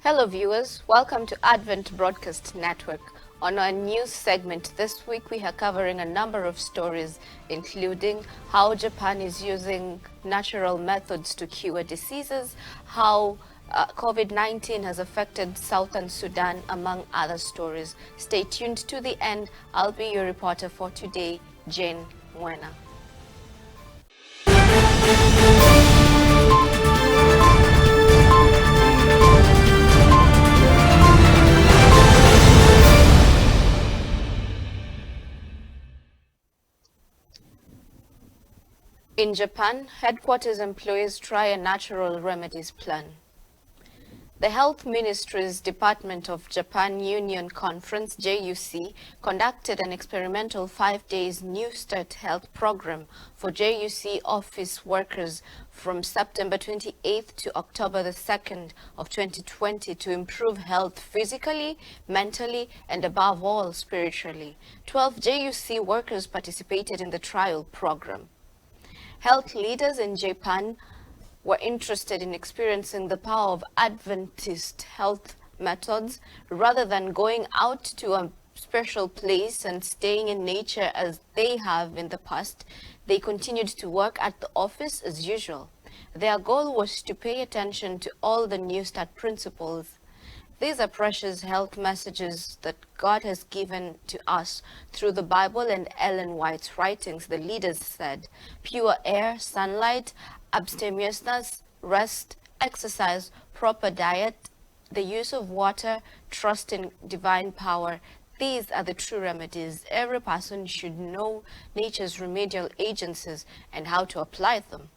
Hello viewers, welcome to Advent Broadcast Network. On our news segment this week, we are covering a number of stories, including how Japan is using natural methods to cure diseases, how COVID-19 has affected Southern Sudan, among other stories. Stay tuned to the end. I'll be your reporter for today, Jane Mwena. In Japan, headquarters employees try a natural remedies plan. The Health Ministry's Department of Japan Union Conference, JUC, conducted an experimental 5-day New Start Health program for JUC office workers from September 28th to October the 2nd of 2020 to improve health physically, mentally, and above all, spiritually. 12 JUC workers participated in the trial program. Health leaders in Japan were interested in experiencing the power of Adventist health methods rather than going out to a special place and staying in nature as they have in the past. They continued to work at the office as usual. Their goal was to pay attention to all the New Start principles. These are precious health messages that God has given to us through the Bible and Ellen White's writings, the leaders said. Pure air, sunlight, abstemiousness, rest, exercise, proper diet, the use of water, trust in divine power. These are the true remedies. Every person should know nature's remedial agencies and how to apply them.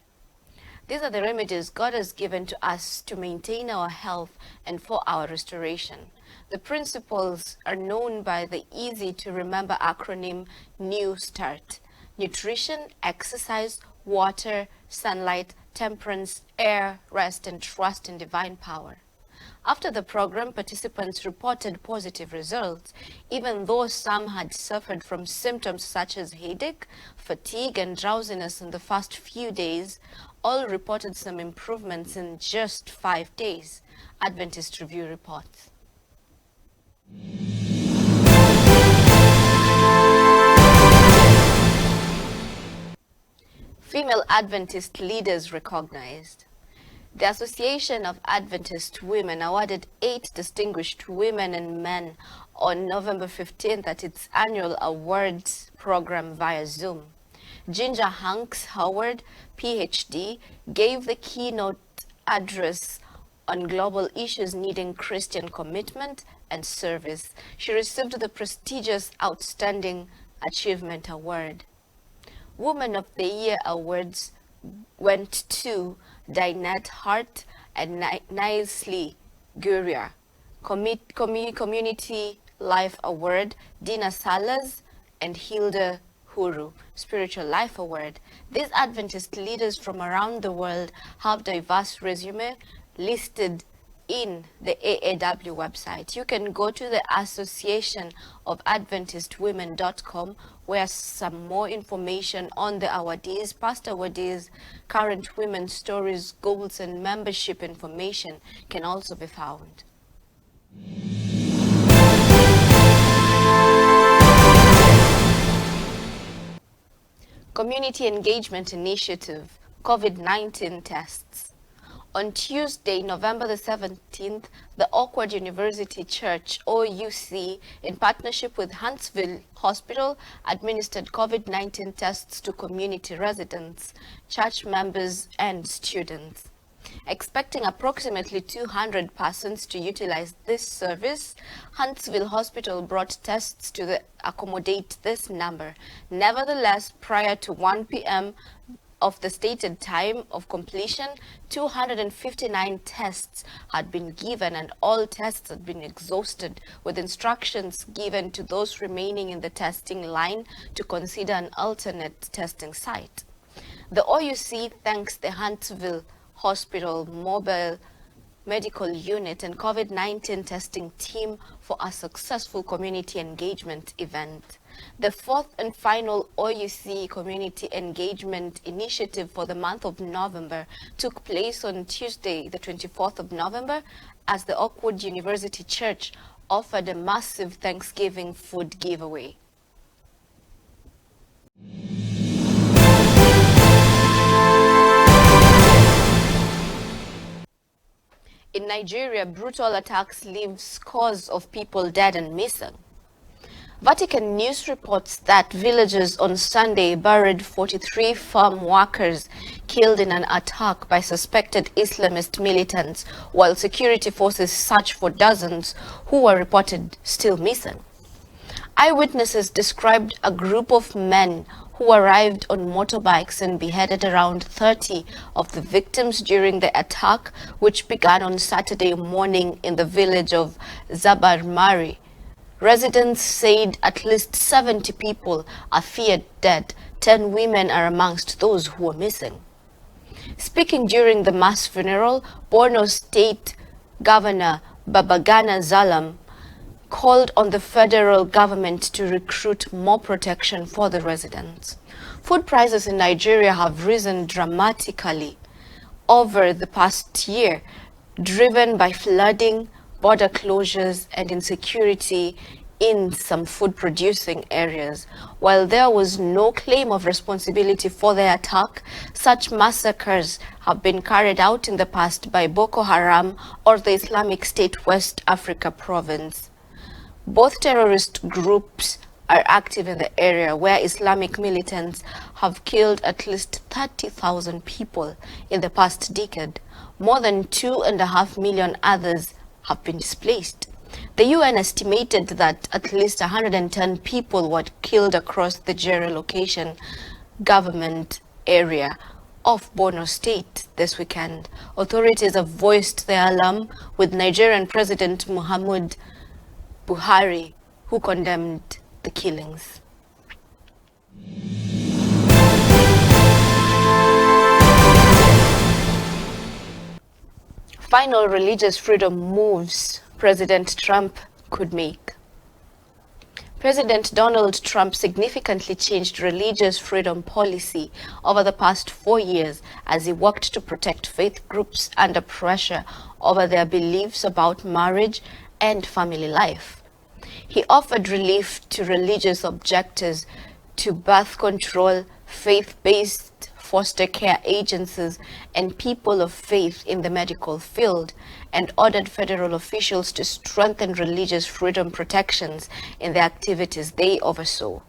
These are the remedies God has given to us to maintain our health and for our restoration. The principles are known by the easy-to-remember acronym New Start: nutrition, exercise, water, sunlight, temperance, air, rest, and trust in divine power. After the program, participants reported positive results, even though some had suffered from symptoms such as headache, fatigue, and drowsiness in the first few days. All reported some improvements in just 5 days, Adventist Review reports. Female Adventist leaders recognized. The Association of Adventist Women awarded 8 distinguished women and men on November 15th at its annual awards program via Zoom. Ginger Hanks Howard, PhD, gave the keynote address on global issues needing Christian commitment and service. She received the prestigious Outstanding Achievement Award. Woman of the Year awards went to Dinette Hart and Nicely Guerrier. Community Life Award, Dina Salas and Hilda Huru, Spiritual Life Award. These Adventist leaders from around the world have diverse resume listed in the AAW website. You can go to the Association of AdventistWomen.com where some more information on the awardees, past awardees, current women's stories, goals, and membership information can also be found. Community Engagement Initiative, COVID-19 tests. On Tuesday, November the 17th, the Oakwood University Church, OUC, in partnership with Huntsville Hospital, administered COVID-19 tests to community residents, church members, and students. Expecting approximately 200 persons to utilize this service, Huntsville Hospital brought tests to accommodate this number. Nevertheless, prior to 1 p.m. of the stated time of completion, 259 tests had been given and all tests had been exhausted, with instructions given to those remaining in the testing line to consider an alternate testing site. The OUC thanks the Huntsville Hospital Mobile medical unit and COVID-19 testing team for a successful community engagement event. The fourth and final OUC Community Engagement Initiative for the month of November took place on Tuesday, the 24th of November, as the Oakwood University Church offered a massive Thanksgiving food giveaway. In Nigeria, brutal attacks leave scores of people dead and missing. Vatican News reports that villagers on Sunday buried 43 farm workers killed in an attack by suspected Islamist militants, while security forces search for dozens who were reported still missing. Eyewitnesses described a group of men who arrived on motorbikes and beheaded around 30 of the victims during the attack, which began on Saturday morning in the village of Zabarmari. Residents said at least 70 people are feared dead. 10 women are amongst those who are missing. Speaking during the mass funeral, Borno State Governor Babagana Zalam called on the federal government to recruit more protection for the residents. Food prices in Nigeria have risen dramatically over the past year, driven by flooding, border closures, and insecurity in some food-producing areas. While there was no claim of responsibility for the attack, such massacres have been carried out in the past by Boko Haram or the Islamic State West Africa province. Both terrorist groups are active in the area, where Islamic militants have killed at least 30,000 people in the past decade. More than 2.5 million others have been displaced. The UN estimated that at least 110 people were killed across the geolocation government area of Borno State this weekend. Authorities have voiced their alarm, with Nigerian President Muhammad Buhari, who condemned the killings. Final religious freedom moves President Trump could make. President Donald Trump significantly changed religious freedom policy over the past 4 years as he worked to protect faith groups under pressure over their beliefs about marriage and family life. He offered relief to religious objectors to birth control, faith-based foster care agencies, and people of faith in the medical field, and ordered federal officials to strengthen religious freedom protections in the activities they oversaw.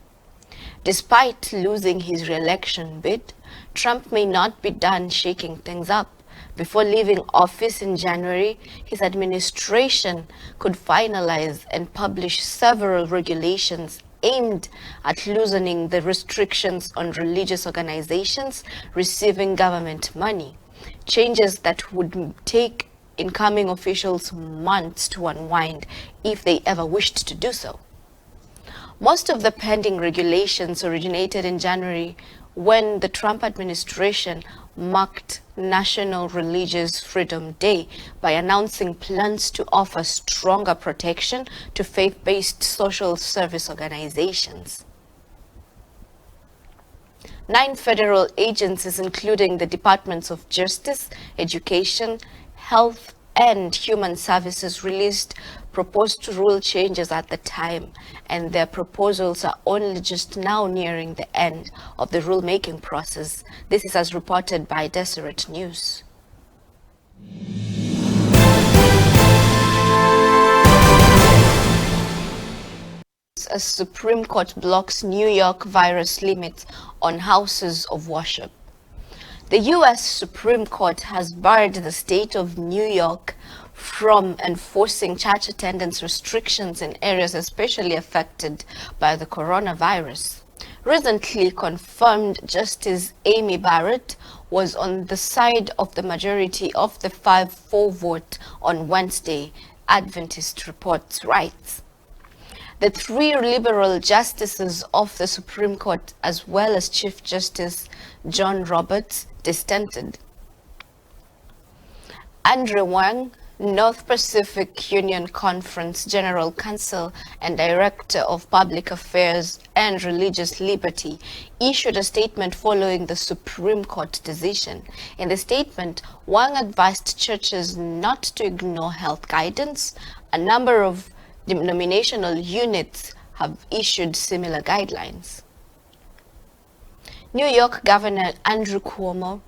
Despite losing his re-election bid, Trump may not be done shaking things up. Before leaving office in January, his administration could finalize and publish several regulations aimed at loosening the restrictions on religious organizations receiving government money, changes that would take incoming officials months to unwind if they ever wished to do so. Most of the pending regulations originated in January, when the Trump administration marked National Religious Freedom Day by announcing plans to offer stronger protection to faith-based social service organizations. 9 federal agencies, including the Departments of Justice, Education, Health, and Human Services, released proposed rule changes at the time, and their proposals are only just now nearing the end of the rulemaking process. This is as reported by Deseret News. A Supreme Court blocks New York virus limits on houses of worship. The U.S. Supreme Court has barred the state of New York from enforcing church attendance restrictions in areas especially affected by the coronavirus. Recently confirmed Justice Amy Barrett was on the side of the majority of the 5-4 vote on Wednesday, Adventist reports writes. The 3 liberal justices of the Supreme Court, as well as Chief Justice John Roberts, dissented. Andrew Wang, North Pacific Union Conference General Counsel and Director of Public Affairs and Religious Liberty issued a statement following the Supreme Court decision. In the statement, Wang advised churches not to ignore health guidance. A number of denominational units have issued similar guidelines. New York Governor Andrew Cuomo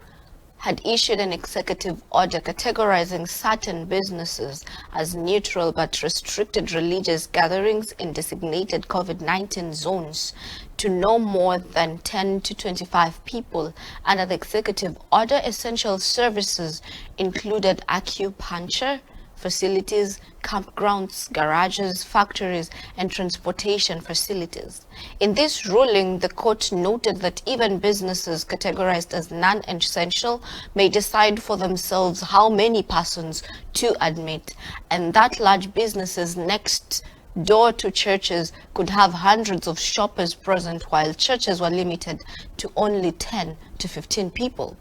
had issued an executive order categorizing certain businesses as neutral but restricted religious gatherings in designated COVID-19 zones to no more than 10 to 25 people. Under the executive order, essential services included acupuncture facilities, campgrounds, garages, factories, and transportation facilities. In this ruling, the court noted that even businesses categorized as non-essential may decide for themselves how many persons to admit, and that large businesses next door to churches could have hundreds of shoppers present, while churches were limited to only 10 to 15 people.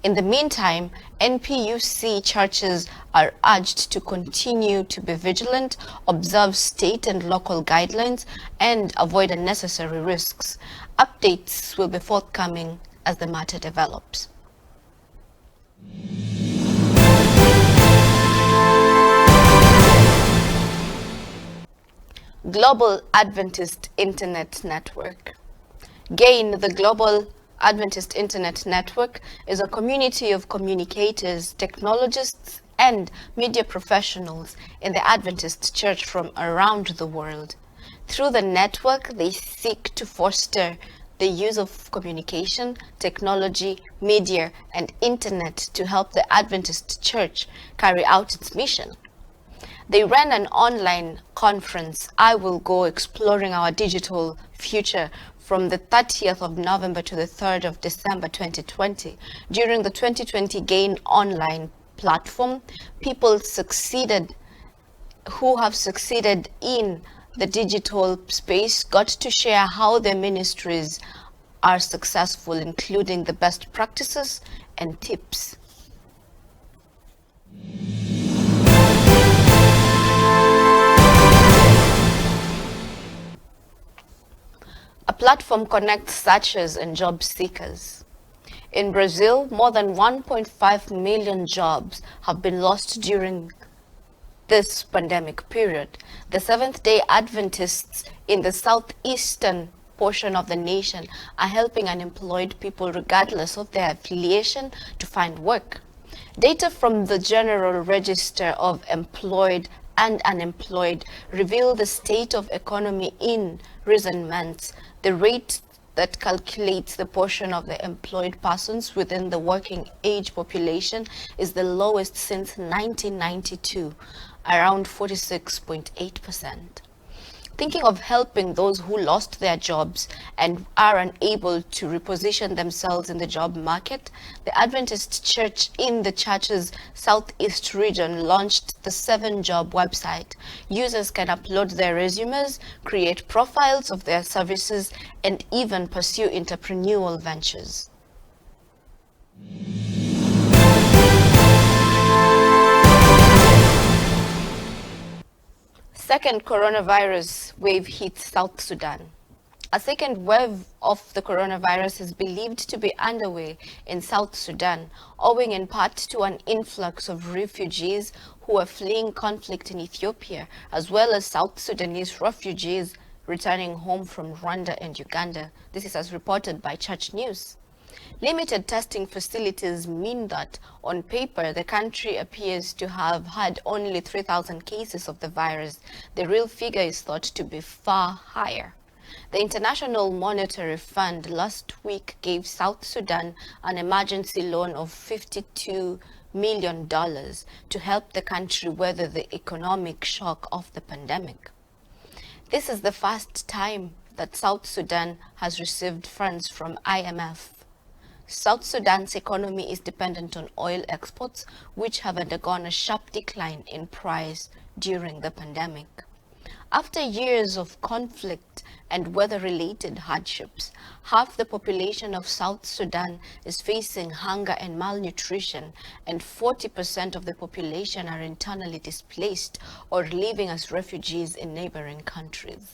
In the meantime, NPUC churches are urged to continue to be vigilant, observe state and local guidelines, and avoid unnecessary risks. Updates will be forthcoming as the matter develops. Global Adventist Internet Network. GAIN, the Global Adventist Internet Network, is a community of communicators, technologists, and media professionals in the Adventist Church from around the world. Through the network, they seek to foster the use of communication, technology, media, and internet to help the Adventist Church carry out its mission. They ran an online conference, I Will Go, Exploring Our Digital Future, from the 30th of November to the 3rd of December 2020. During the 2020 GAIN online platform, people who have succeeded in the digital space got to share how their ministries are successful, including the best practices and tips. A platform connects searchers and job seekers. In Brazil, more than 1.5 million jobs have been lost during this pandemic period. The Seventh-day Adventists in the southeastern portion of the nation are helping unemployed people, regardless of their affiliation, to find work. Data from the General Register of Employed and Unemployed reveal the state of economy in recent months. The rate that calculates the portion of the employed persons within the working age population is the lowest since 1992, around 46.8%. Thinking of helping those who lost their jobs and are unable to reposition themselves in the job market, the Adventist Church in the church's southeast region launched the 7-Job website. Users can upload their resumes, create profiles of their services, and even pursue entrepreneurial ventures. Second coronavirus wave hits South Sudan. A second wave of the coronavirus is believed to be underway in South Sudan, owing in part to an influx of refugees who are fleeing conflict in Ethiopia, as well as South Sudanese refugees returning home from Rwanda and Uganda. This is as reported by Church News. Limited testing facilities mean that, on paper, the country appears to have had only 3,000 cases of the virus. The real figure is thought to be far higher. The International Monetary Fund last week gave South Sudan an emergency loan of $52 million to help the country weather the economic shock of the pandemic. This is the first time that South Sudan has received funds from IMF. South Sudan's economy is dependent on oil exports, which have undergone a sharp decline in price during the pandemic. After years of conflict and weather-related hardships, half the population of South Sudan is facing hunger and malnutrition, and 40% of the population are internally displaced or living as refugees in neighboring countries.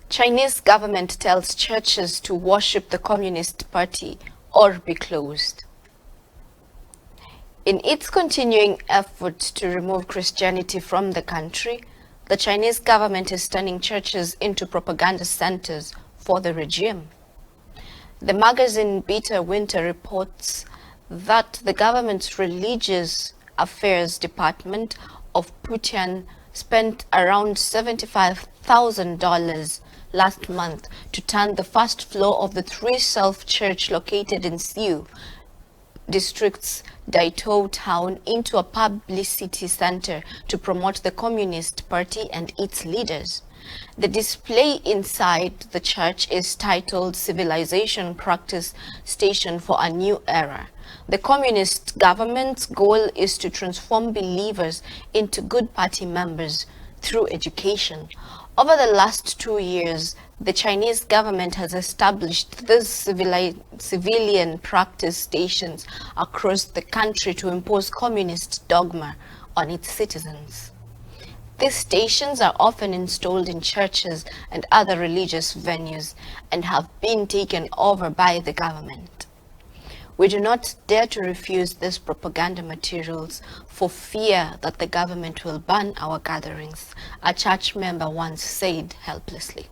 Chinese government tells churches to worship the Communist Party or be closed. In its continuing effort to remove Christianity from the country, the Chinese government is turning churches into propaganda centers for the regime. The magazine Bitter Winter reports that the government's religious affairs department of Putian spent around $75,000 last month to turn the first floor of the Three Self Church located in Siu district's Daito town into a publicity center to promote the Communist Party and its leaders. The display inside the church is titled Civilization Practice Station for a New Era. The communist government's goal is to transform believers into good party members through education. Over the last 2 years, the Chinese government has established these civilian practice stations across the country to impose communist dogma on its citizens. These stations are often installed in churches and other religious venues and have been taken over by the government. We do not dare to refuse these propaganda materials for fear that the government will ban our gatherings, a church member once said helplessly.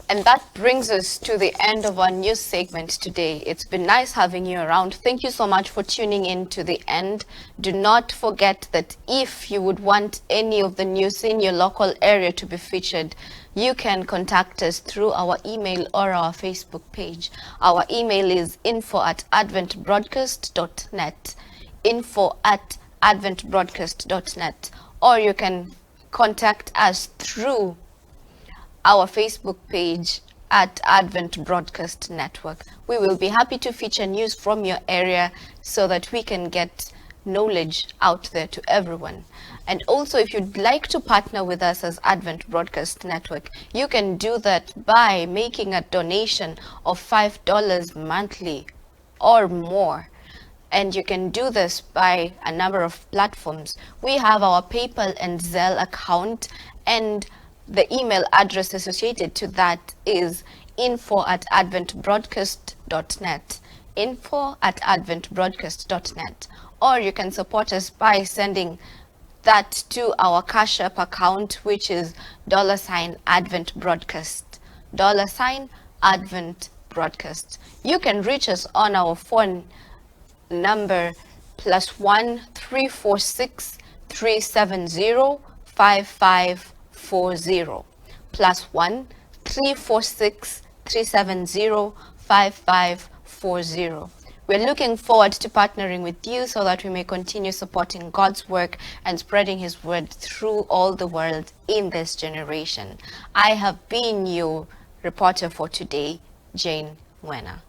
And that brings us to the end of our news segment today. It's been nice having you around. Thank you so much for tuning in to the end. Do not forget that if you would want any of the news in your local area to be featured, you can contact us through our email or our Facebook page. Our email is info@adventbroadcast.net, info@adventbroadcast.net, or you can contact us through our Facebook page at Advent Broadcast Network. We will be happy to feature news from your area so that we can get knowledge out there to everyone. And also, if you'd like to partner with us as Advent Broadcast Network, you can do that by making a donation of $5 monthly or more. And you can do this by a number of platforms. We have our PayPal and Zelle account, and the email address associated to that is info@adventbroadcast.net, info@adventbroadcast.net. Or you can support us by sending that to our Cash App account, which is $Advent Broadcast, $Advent Broadcast. You can reach us on our phone number +1 346 370 5540, +1 346 370 5540. We're looking forward to partnering with you so that we may continue supporting God's work and spreading His word through all the world in this generation. I have been your reporter for today, Jane Wena.